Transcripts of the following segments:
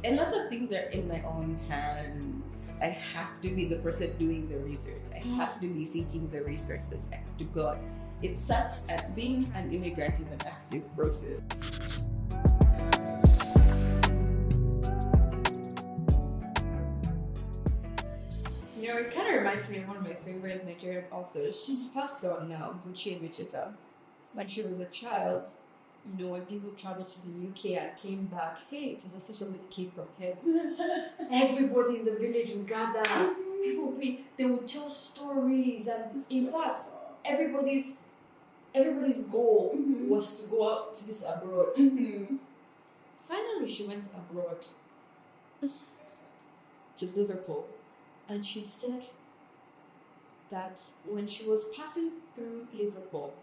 a lot of things are in my own hands. I have to be the person doing the research. I have to be seeking the resources. I have to go. It's such being an immigrant is an active process. You know, it kind of reminds me of one of my favorite Nigerian authors. She's passed on now, Buchi Wichita. When she was a child, you know, when people traveled to the UK and came back, hey, it was as if somebody came from heaven. Everybody in the village would gather. People would they would tell stories, and in fact, everybody's goal was to go out to this abroad. Finally, she went abroad to Liverpool, and she said that when she was passing through Liverpool,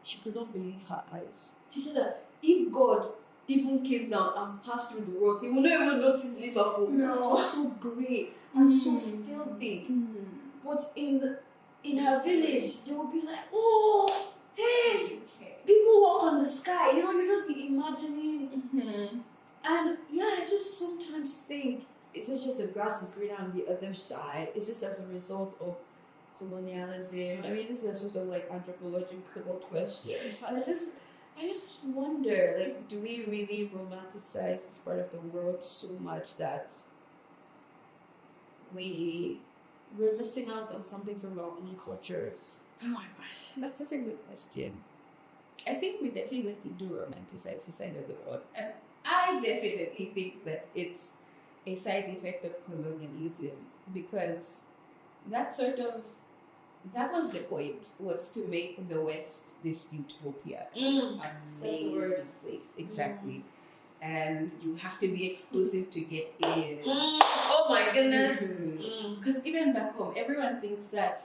she could not believe her eyes. She said that if God even came down and passed through the road, he would not even notice Liverpool. No. It was so grey and so filthy. But in her village, they would be like, oh, hey, people walk on the sky. You know, you just be imagining. And yeah, I just sometimes think, is this just the grass is greener on the other side? Is this as a result of colonialism? I mean, this is a sort of like anthropological question. I just wonder, like, do we really romanticize this part of the world so much that we're missing out on something from our own cultures? Oh my gosh, that's such a good question. I think we definitely do romanticize the side of the world, and I definitely think that it's a side effect of colonialism, because that was the point, was to make the West this utopia, amazing place, exactly. And you have to be exclusive to get in. Oh my goodness! Because even back home, everyone thinks that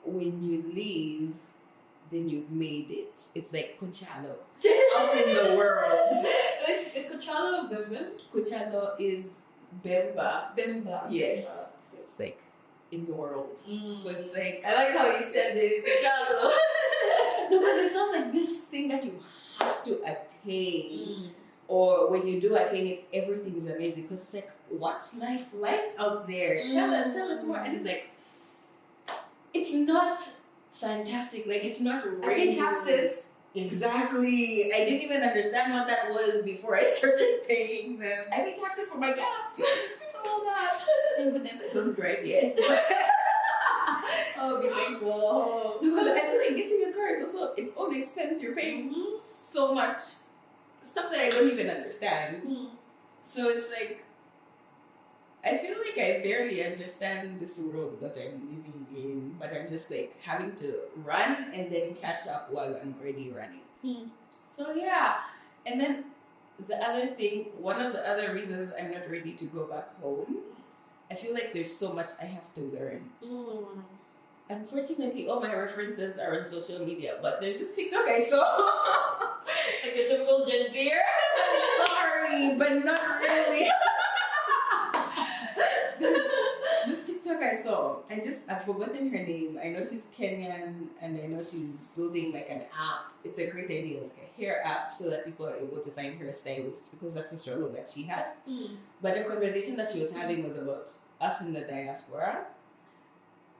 when you leave, then you've made it. It's like Coachella out in the world. Is Coachella Bemba? Coachella is Bemba. Bemba. Yes. So it's like in the world. So it's like, I like how you said it. Coachella. No, because it sounds like this thing that you have to attain. Or when you do attain it, everything is amazing. Because it's like, what's life like out there? Tell us more. And it's like, it's not fantastic. Like, it's not I think taxes. Exactly. I didn't even understand what that was before I started paying them. I pay taxes for my gas. All that. Thank goodness I don't drive yet. Oh, be thankful. Because I feel like getting a car is also its own expense. You're paying so much stuff that I don't even understand. So it's like, I feel like I barely understand this world that I'm living in, but I'm just like having to run and then catch up while I'm already running. So yeah. And then the other thing, one of the other reasons I'm not ready to go back home, I feel like there's so much I have to learn. Unfortunately, all my references are on social media, but there's this TikTok I saw. Like a typical Gen Zer. I'm sorry, but not really. This TikTok I saw, I've forgotten her name. I know she's Kenyan, and I know she's building like an app. It's a great idea, like a hair app, so that people are able to find hairstylists, because that's a struggle that she had. But the conversation that she was having was about us in the diaspora.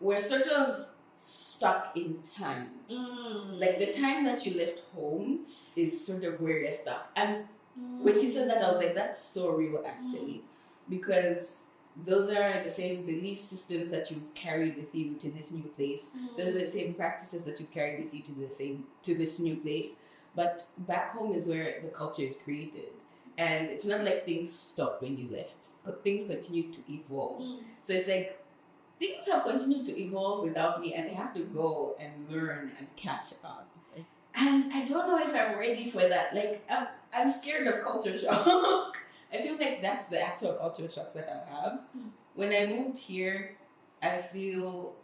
We're sort of stuck in time. Like, the time that you left home is sort of where you're stuck. And when she said that, I was like, that's so real, actually. Because those are the same belief systems that you've carried with you to this new place. Those are the same practices that you've carried with you to this new place. But back home is where the culture is created. And it's not like things stopped when you left. But things continue to evolve. So it's like, things have continued to evolve without me, and I have to go and learn and catch up. And I don't know if I'm ready for that. Like, I'm scared of culture shock. I feel like that's the actual culture shock that I have. When I moved here, I feel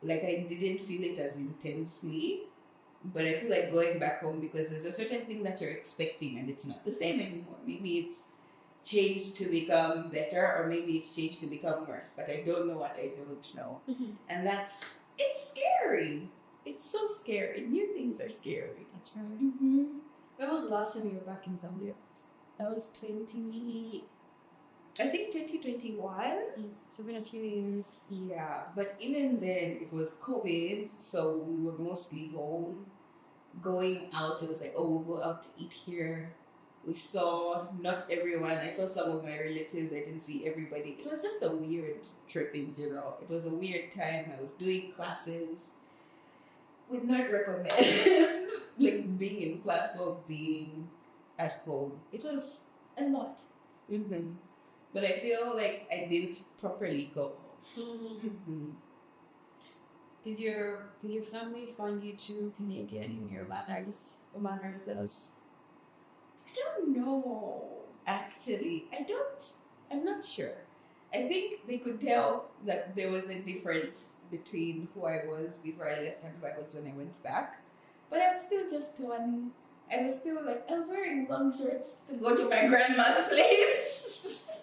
like I didn't feel it as intensely. But I feel like going back home, because there's a certain thing that you're expecting and it's not the same anymore. Maybe it's changed to become better, or maybe it's changed to become worse. But I don't know what I don't know. And it's scary. It's so scary. New things are scary. That's right. When was the last time you were back in Zambia? That was 2021. So been a few years. Yeah, but even then it was COVID, so we were mostly home. Going out, it was like, oh, we'll go out to eat here. We saw not everyone. I saw some of my relatives. I didn't see everybody. It was just a weird trip in general. It was a weird time. I was doing classes. Would not recommend like being in class while being at home. It was a lot. Mm-hmm. But I feel like I didn't properly go home. Mm-hmm. Did your family find you too Canadian in your manners as? I don't know. Actually, I'm not sure. I think they could tell that there was a difference between who I was before I left and who I was when I went back. But I was still just Towani. I was still like, I was wearing long shorts to go to my grandma's place.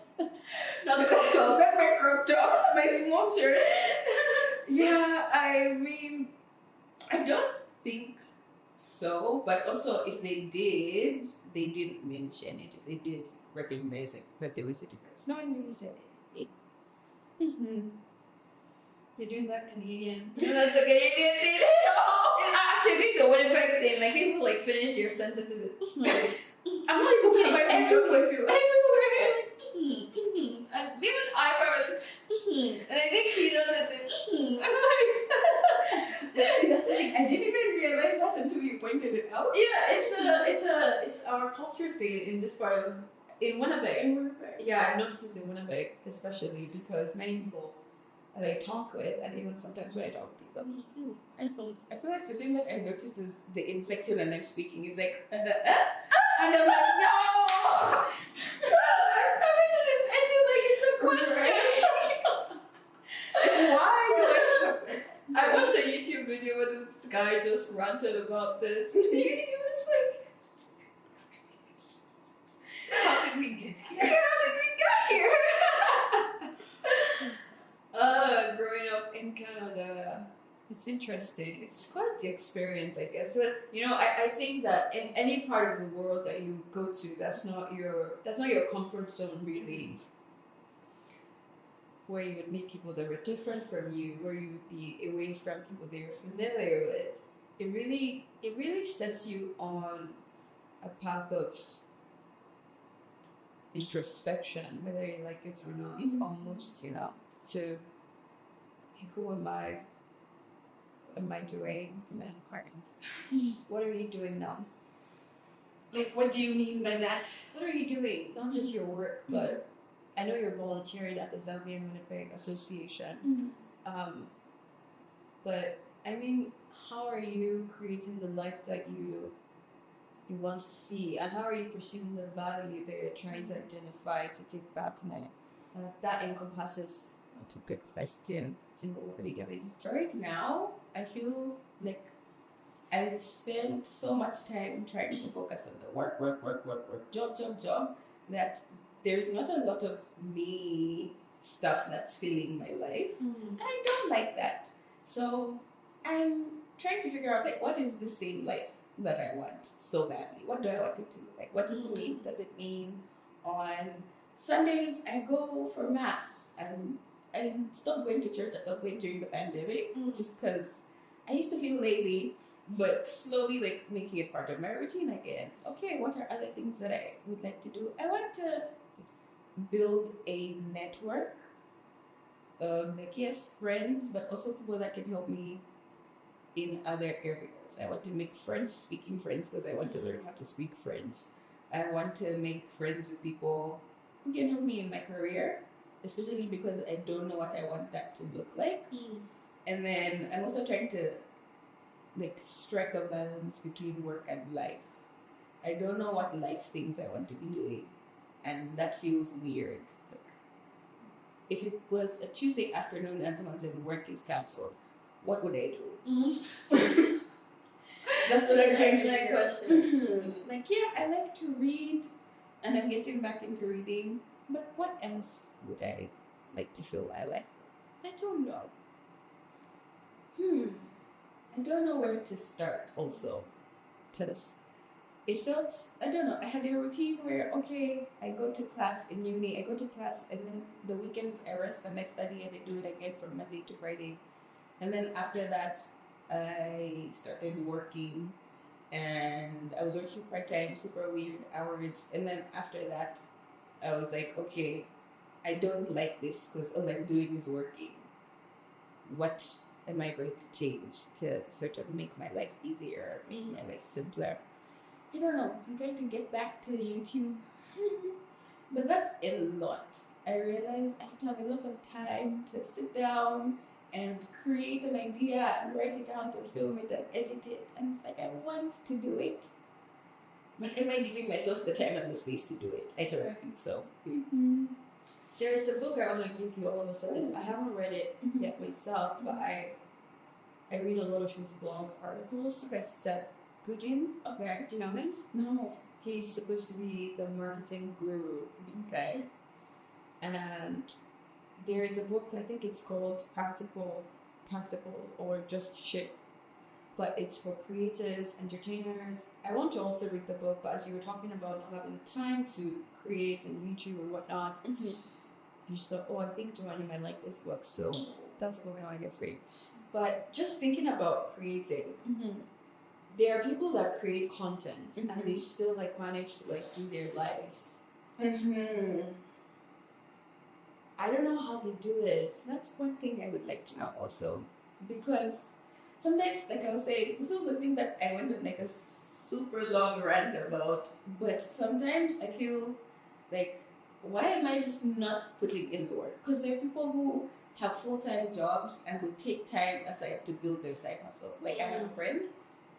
Not the crop tops. Not my crop tops, my small shirt. Yeah, I mean, I don't think so. But also, if they did, they didn't mention it. If they did recognize it, that there was a difference. No one really said it. Mm-hmm. They're doing that Canadian. That's a Canadian thing. Actually, it's a Winnipeg thing. Like people like finish their sentences. I'm not even kidding. Everywhere. And even I was, and I think she does it. I'm like, see, that's the thing. I didn't even realize that until you pointed it out. Yeah, it's our culture thing in this part of Winnipeg. Yeah, I've noticed it in Winnipeg, especially because many people that I talk with, and even sometimes when I talk with people, I feel like the thing that I noticed is the inflection when I'm speaking. It's like, and I'm like, no! I feel like it's a question. Why do I watched a YouTube video where this guy just ranted about this. He was like, how did we get here? how did we get here? Growing up in Canada, it's interesting. It's quite the experience, I guess. But I think that in any part of the world that you go to, that's not your comfort zone really. Where you would meet people that were different from you, where you would be away from people that you're familiar with. It really sets you on a path of introspection, whether you like it or not. It's almost, to who am I? What am I doing? What are you doing now? Like, what do you mean by that? What are you doing? Not just your work, but I know you're volunteering at the Zambian Winnipeg Association. But I mean, how are you creating the life that you want to see, and how are you pursuing the value that you're trying to identify to take back home? That encompasses. That's a good question. In what are you doing? Right now, I feel like I've spent so much time trying to focus on the work, job, that there's not a lot of me stuff that's filling my life. And I don't like that. So I'm trying to figure out, like, what is the same life that I want so badly? What do I want it to look like? What does it mean? Does it mean on Sundays I go for mass? I stopped going to church at some point during the pandemic, just because I used to feel lazy, but slowly like making it part of my routine again. Okay, what are other things that I would like to do? I want to build a network of, like, yes, friends, but also people that can help me in other areas. I want to make friends, speaking friends, because I want to learn how to speak French. I want to make friends with people who can help me in my career, especially because I don't know what I want that to look like. And then I'm also trying to like strike a balance between work and life. I don't know what life things I want to be doing, and that feels weird. Like, if it was a Tuesday afternoon and someone said work is cancelled, what would I do? That's what I'm trying to figure out. Like, yeah, I like to read, and I'm getting back into reading, but what else would I like to feel I like? I don't know. I don't know where to start also. it felt, I don't know, I had a routine where, okay, I go to class in uni, I go to class, and then the weekends I rest and I study and I do it again from Monday to Friday. And then after that, I started working, and I was working part-time, super weird hours. And then after that, I was like, okay, I don't like this because all I'm doing is working. What am I going to change to sort of make my life easier, make my life simpler? I don't know. I'm trying to get back to YouTube. But that's a lot. I realize I have to have a lot of time to sit down and create an idea and write it down and film it and edit it. And it's like, I want to do it. But am I giving myself the time and the space to do it? I don't think so. Mm-hmm. There is a book I want to give you all of a sudden. I haven't read it yet myself, but I read a lot of his blog articles. Okay. Seth Godin. Okay. Do you know him? No. He's supposed to be the marketing guru. Okay. And there is a book, I think it's called Practical or Just Ship. But it's for creators, entertainers. I want to also read the book, but as you were talking about not having the time to create and YouTube or whatnot, you just thought, oh, I think Towani might like this book, so that's the one I want to get for you. But just thinking about creating, there are people that create content and they still like manage to like see their lives. I don't know how they do it. That's one thing I would like to know also, because sometimes, like I was saying, this was a thing that I went on like a super long rant about, but sometimes I feel like, why am I just not putting in the work? Because there are people who have full-time jobs and who take time aside to build their side hustle. Like I have a friend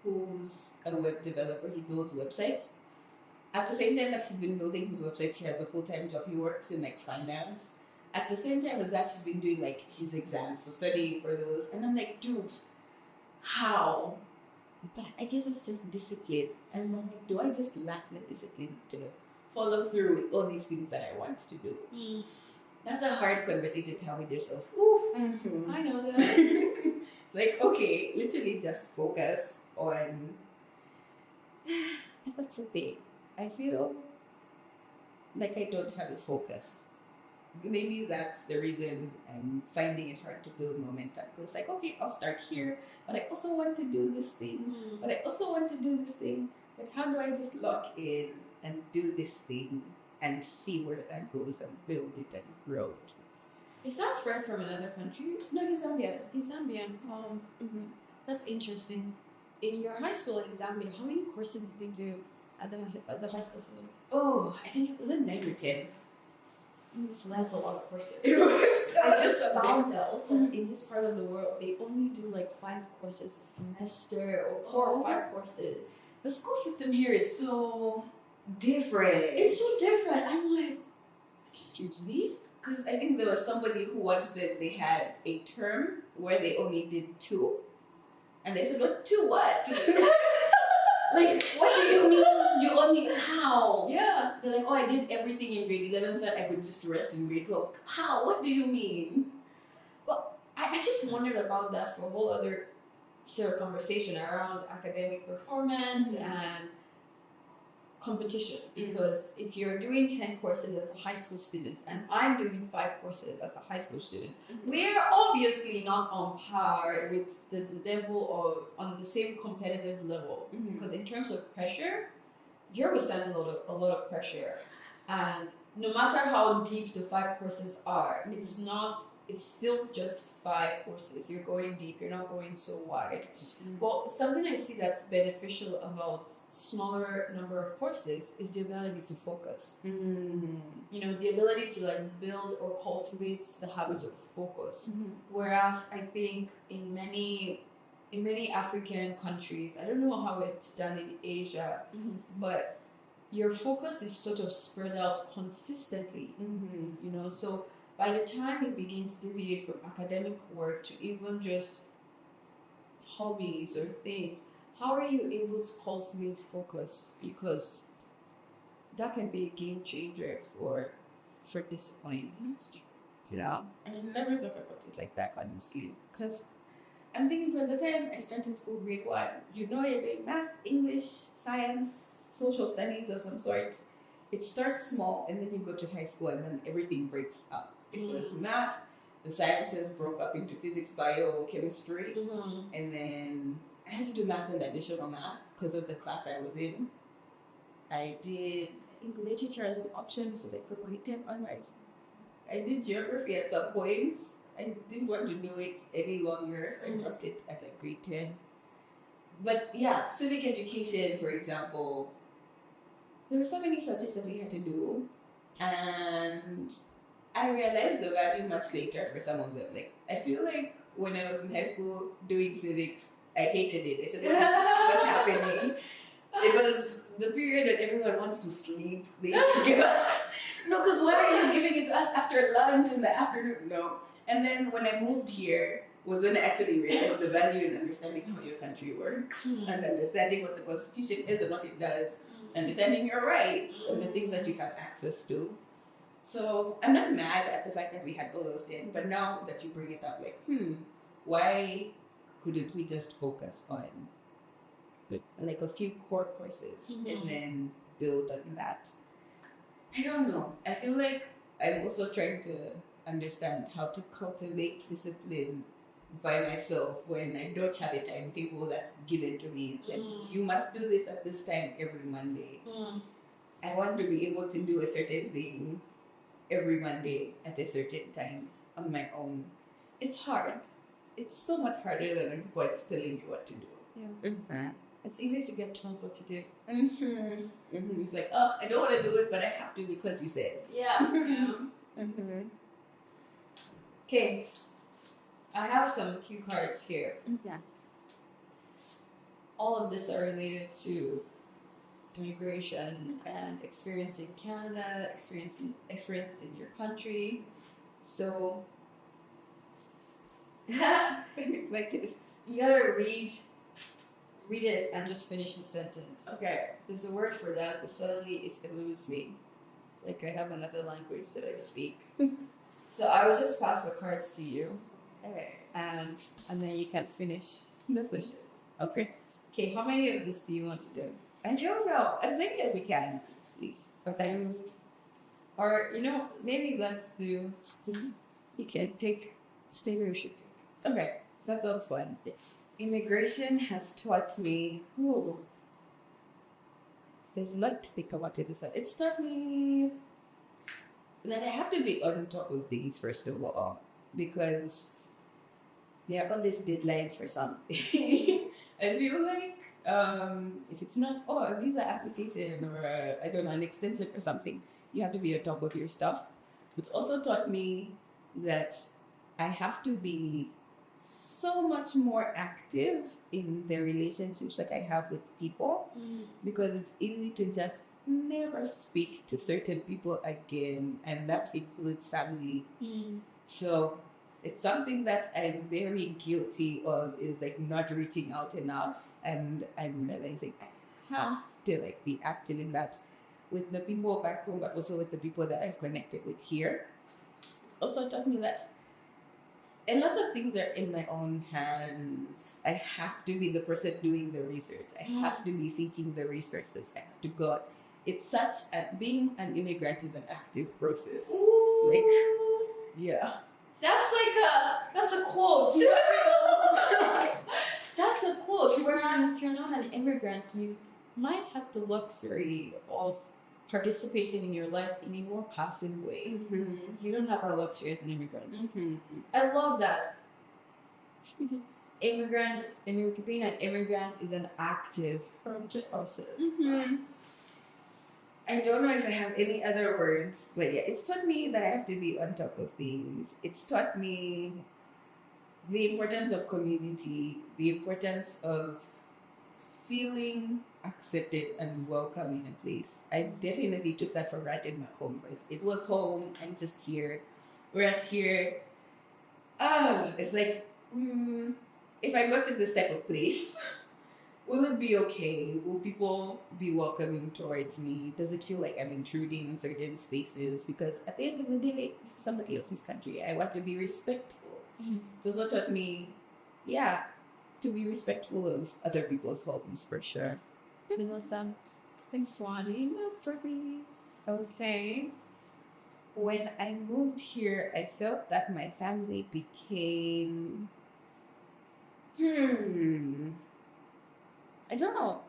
who's a web developer. He builds websites. At the same time that he's been building his websites, he has a full-time job. He works in like finance. At the same time as that, he's been doing like his exams, so studying for those. And I'm like, dude, how? But I guess it's just discipline. And I'm like, do I just lack the discipline to follow through with all these things that I want to do? That's a hard conversation to have with yourself. I know that. It's like, okay, literally just focus on. That's the thing. I feel like I don't have a focus. Maybe that's the reason I'm finding it hard to build momentum. It's like, okay, I'll start here, but I also want to do this thing. But I also want to do this thing. Like, how do I just lock in and do this thing and see where that goes and build it and grow it? Is that friend from another country? No, he's Zambian. He's Zambian. That's interesting. In your high school in Zambia, how many courses did you do as a high school student? Oh, I think it was a 9 or 10. So that's a lot of courses. I just found out that in this part of the world, they only do like 5 courses a semester or 4 or 5 courses. The school system here is so different. It's so different. I'm like, excuse me? Because I think there was somebody who once said they had a term where they only did 2. And I said, what? 2 what? Like, what do you mean you only, how? Yeah. They're like, oh, I did everything in grade 11 so I could just rest in grade 12. How? What do you mean? Well, I just wondered about that for a whole other sort of conversation around academic performance and competition. Because if you're doing 10 courses as a high school student and I'm doing 5 courses as a high school student, we're obviously not on par with the level of, on the same competitive level. Because in terms of pressure, you're withstanding a lot of pressure. And no matter how deep the 5 courses are, it's still just 5 courses. You're going deep, you're not going so wide. But something I see that's beneficial about smaller number of courses is the ability to focus. You know, the ability to like build or cultivate the habit of focus. Whereas I think in many African countries, I don't know how it's done in Asia, but your focus is sort of spread out consistently. You know, so by the time you begin to deviate from academic work to even just hobbies or things, how are you able to cultivate focus? Because that can be a game changer for discipline. You know? I never thought about it like that, honestly. Because I'm thinking from the time I started school grade 1, you know you're doing math, English, science, social studies of some sort. It starts small and then you go to high school and then everything breaks up. It was math, the sciences broke up into physics, bio, chemistry, and then I had to do math and additional math because of the class I was in. I think literature as an option, so they promoted honors. I did geography at some point. I didn't want to do it any longer, so I dropped it at like grade 10. But yeah, civic education, for example, there were so many subjects that we had to do, and I realized the value much later for some of them. Like, I feel like when I was in high school doing civics, I hated it. I said, what's happening? It was the period that everyone wants to sleep. They give us, no, because why are you giving it to us after lunch in the afternoon? No. And then when I moved here, was when I actually realized the value in understanding how your country works and understanding what the Constitution is and what it does, understanding your rights and the things that you have access to. So I'm not mad at the fact that we had all those things, but now that you bring it up, like, why couldn't we just focus on like a few core courses and then build on that? I don't know. I feel like I'm also trying to understand how to cultivate discipline by myself when I don't have a timetable that's given to me. It's like, you must do this at this time every Monday. I want to be able to do a certain thing every Monday at a certain time on my own. It's hard. It's so much harder than when people are just telling you what to do. Yeah. It's easy to get told what to do. It's like, oh, I don't want to do it, but I have to because you said. Yeah. Okay. I have some cue cards here. Yeah. All of this are related to immigration and experience in Canada, experiences in your country. So like this. You gotta read it and just finish the sentence. Okay. There's a word for that, but suddenly it eludes me. Like I have another language that I speak. So I will just pass the cards to you. Okay. And then you can finish. Okay. Okay, how many of this do you want to do? I don't know. As many as we can, please. Okay. Or, maybe let's do, you can pick state or ship. Okay. That sounds fun. Yes. Immigration has taught me. There's a lot to think about it. It's taught me that I have to be on top of things first of all, because there are always deadlines for something. I feel like if it's not a visa application or an extension for something, you have to be on top of your stuff. It's also taught me that I have to be so much more active in the relationships that I have with people, because it's easy to just never speak to certain people again, and that includes family. So it's something that I'm very guilty of, is like not reaching out enough, and I'm realizing I have to be active in that with the people back home, but also with the people that I've connected with here. It's also taught me that a lot of things are in my own hands. I have to be the person doing the research. I have to be seeking the resources. I have to go out. It's being an immigrant is an active process. Ooh. Yeah. That's a quote. That's a quote. Whereas if you're not an immigrant, you might have the luxury of participating in your life in a more passive way. You don't have our luxury as an immigrant. I love that. Being an immigrant is an active process. I don't know if I have any other words, but yeah, it's taught me that I have to be on top of things. It's taught me the importance of community, the importance of feeling accepted and welcome in a place. I definitely took that for granted back home, because it was home and just here. Whereas here, it's like, if I go to this type of place, will it be okay? Will people be welcoming towards me? Does it feel like I'm intruding in certain spaces? Because at the end of the day, this is somebody else's country. I want to be respectful. It also taught me, to be respectful of other people's homes, for sure. Thanks, Towani. No worries. Okay. When I moved here, I felt that my family became. I don't know.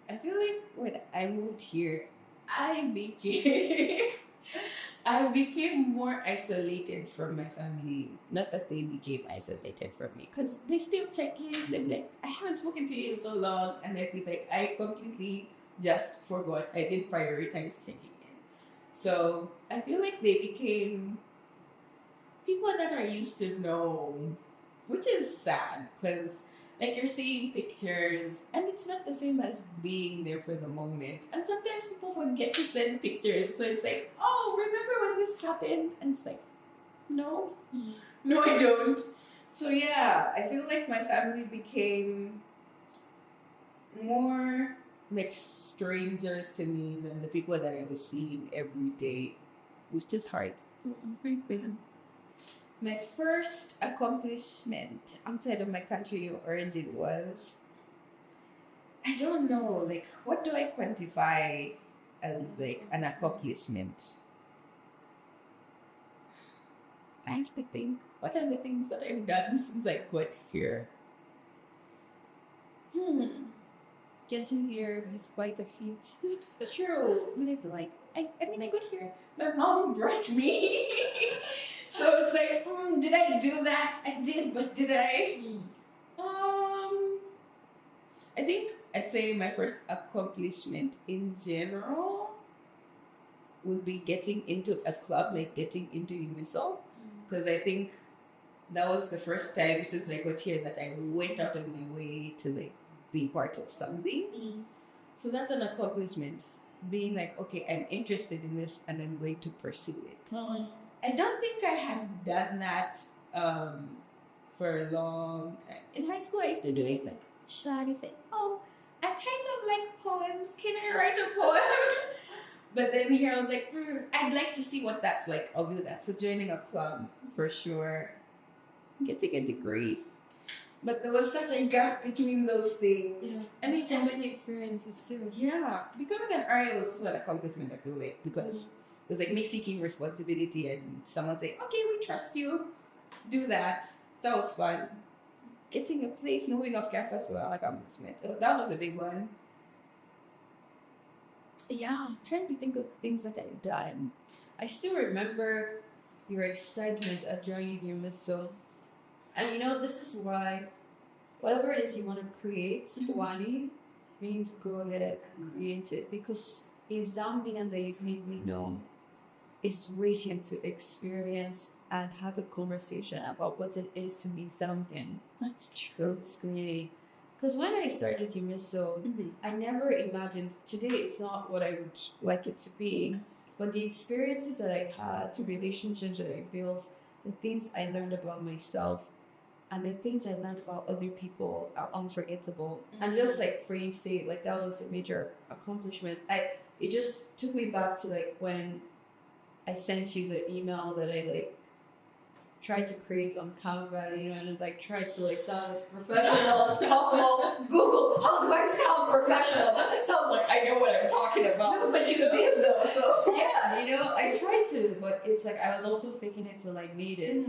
I feel like when I moved here, I became I became more isolated from my family. Not that they became isolated from me, because they still check in. They're like, I haven't spoken to you in so long, and I feel like I completely just forgot. I didn't prioritize checking in. So I feel like they became people that I used to know, which is sad because like you're seeing pictures and it's not the same as being there for the moment. And sometimes people forget to send pictures, so it's like, oh, remember when this happened? And it's like, no, no, I don't. So yeah, I feel like my family became more like strangers to me than the people that I was seeing every day, which is hard. My first accomplishment outside of my country of origin was, I don't know, like, what do I quantify as like an accomplishment? I have to think, what are the things that I've done since I got here? Getting here is quite a feat. True. Like, I mean, I got here, my mom brought me. So it's like, did I do that? I did, but did I? I think I'd say my first accomplishment in general would be getting into a club, like getting into UMISO, because I think that was the first time since I got here that I went out of my way to like be part of something. So that's an accomplishment. Being like, okay, I'm interested in this and I'm going to pursue it. I don't think I had done that for a long time. In high school, I used to do it like, shy, say, oh, I kind of like poems. Can I write a poem? But then here I was like, I'd like to see what that's like. I'll do that. So joining a club for sure. Getting a degree. But there was such a gap between those things. Yeah. I mean, so many experiences too. Yeah. Becoming an RA was also an accomplishment, I feel like, because it was like me seeking responsibility and someone saying, okay, we trust you. Do that. That was fun. Getting a place, moving off campus was an accomplishment. That was a big one. Yeah, I'm trying to think of things that I've done. I still remember your excitement at joining UMISO. And you know, this is why whatever it is you want to create, Towani, you need to go ahead and create it. Because a Zambian that you've made me know is waiting to experience and have a conversation about what it is to be Zambian. That's true. It's really... Because when I started UMISO, I never imagined, today it's not what I would like it to be, but the experiences that I had, the relationships that I built, the things I learned about myself, and the things I learned about other people are unforgettable. And just like for you to say, like that was a major accomplishment. It just took me back to like when I sent you the email that I like tried to create on Canva, you know, and like tried to like sound as professional as possible. Google, how do I sound professional? It sounds like I know what I'm talking about. No, but you did though, so yeah, you know, I tried to, but it's like I was also faking it till I made it.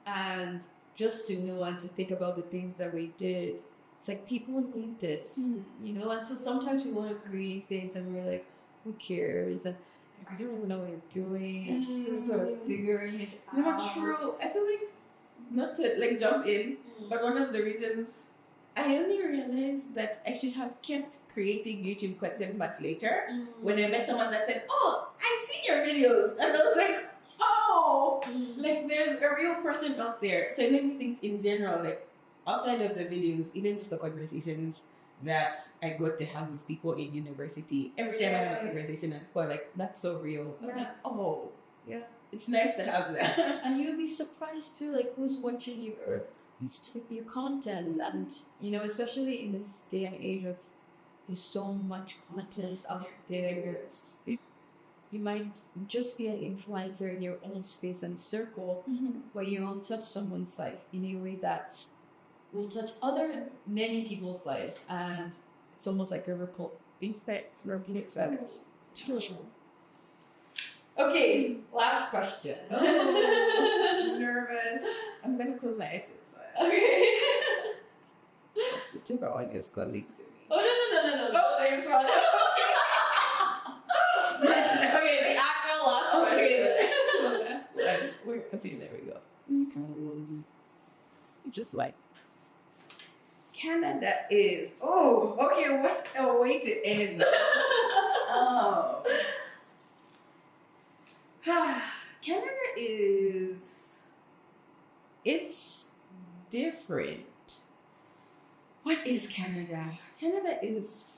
And just to know and to think about the things that we did, it's like people need this, you know. And so sometimes we want to create things and we're like, who cares? And I don't even know what you're doing. I'm still sort of figuring it out. No, true. I feel like, not to like jump in, but one of the reasons I only realized that I should have kept creating YouTube content much later when I met someone that said, oh, I've seen your videos. And I was like, oh, like there's a real person out there. So it made me think in general, like outside of the videos, even just the conversations that I got to have with people in university. Every time I have a conversation, I'm like, that's so real. I'm like, oh, yeah, it's nice to have that. And you'll be surprised too, like who's watching your content. And you know, especially in this day and age of there's so much content out there. You might just be an influencer in your own space and circle, but you won't touch someone's life in a way that will touch many people's lives, and it's almost like a ripple effect. Okay, last question. Oh, nervous. I'm gonna close my eyes. Okay. Whichever one is colleague to me. Oh no! Oh, there's one. Okay, the actual last question. So that's like okay, there we go. Just like Canada is what a way to end. Oh. Canada it's different. What is Canada? Canada is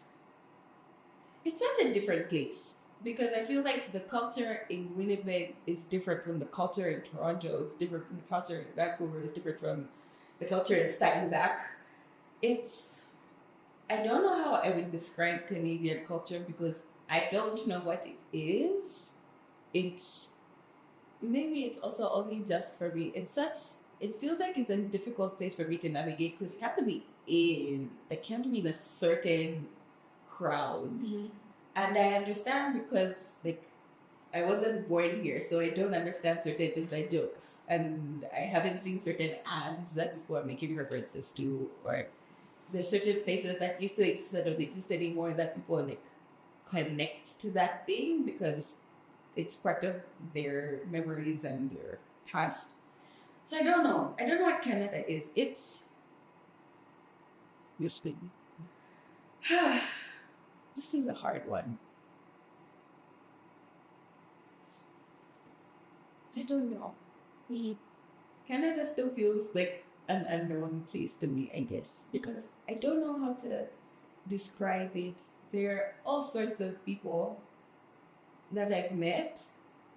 it's such a different place because I feel like the culture in Winnipeg is different from the culture in Toronto. It's different from the culture in Vancouver. It's different from the culture in Steinbach. I don't know how I would describe Canadian culture because I don't know what it is. Maybe it's also only just for me. It feels like it's a difficult place for me to navigate because there can't be a certain crowd. Mm-hmm. And I understand because I wasn't born here, so I don't understand certain inside jokes. And I haven't seen certain ads that people are making references to, or there's certain places that used to exist that don't exist anymore that people connect to that thing because it's part of their memories and their past. So I don't know. I don't know what Canada is. It's this is a hard one. I don't know. Canada still feels like an unknown place to me, I guess, because I don't know how to describe it. There are all sorts of people that I've met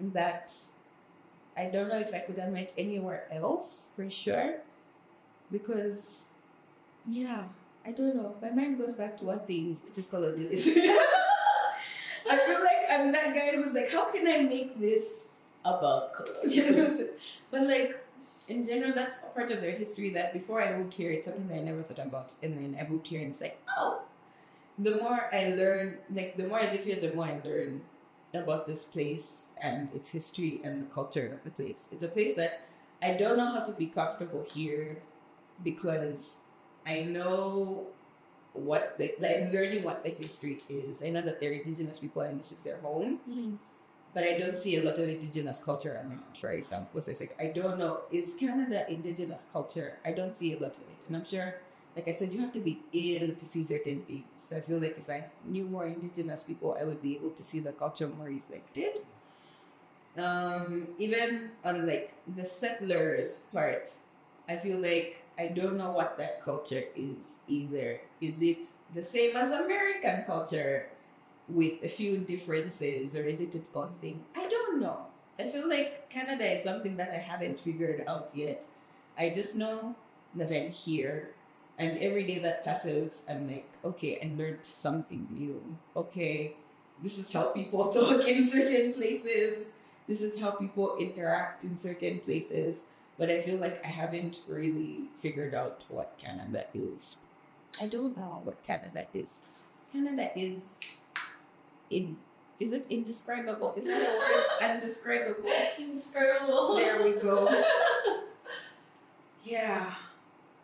that I don't know if I could have met anywhere else for sure, because I don't know. My mind goes back to one thing, which is colonialism. I feel like I'm that guy who's like, how can I make this about colonialism? But in general, that's a part of their history that before I moved here, it's something that I never thought about. And then I moved here and it's like, the more I learn, the more I live here, the more I learn about this place and its history and the culture of the place. It's a place that I don't know how to be comfortable here because I know I'm learning what the history is. I know that they're indigenous people and this is their home. Mm-hmm. But I don't see a lot of indigenous culture. I'm sure I don't know. Is Canada indigenous culture? I don't see a lot of it. And I'm sure, like I said, you have to be in to see certain things. So I feel like if I knew more indigenous people, I would be able to see the culture more reflected. Even on the settlers part, I feel like I don't know what that culture is either. Is it the same as American culture with a few differences, or is it its own thing? I don't know. I feel like Canada is something that I haven't figured out yet. I just know that I'm here, and every day that passes, I'm like, okay, I learned something new. Okay, this is how people talk in certain places. This is how people interact in certain places. But I feel like I haven't really figured out what Canada is. I don't know what Canada is. Canada is it indescribable? Is that a word? Indescribable. Indescribable. There we go. Yeah.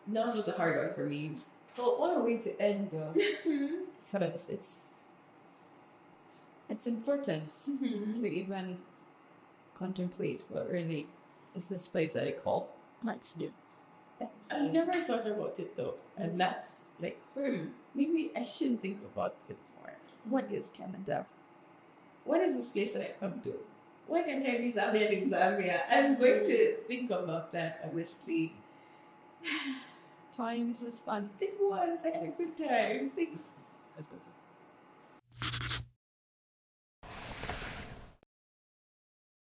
That was a hard one for me. Well, what a way to end though. Because it's important to even contemplate what really is this place that I call let's do. I never thought about it though. And that's maybe I should think about it more. What is Canada? What is this place that I come to? Why can't I be Zambian in Zambia? I'm going to think about that, obviously. Times was fun. It was. I had a good time. Thanks.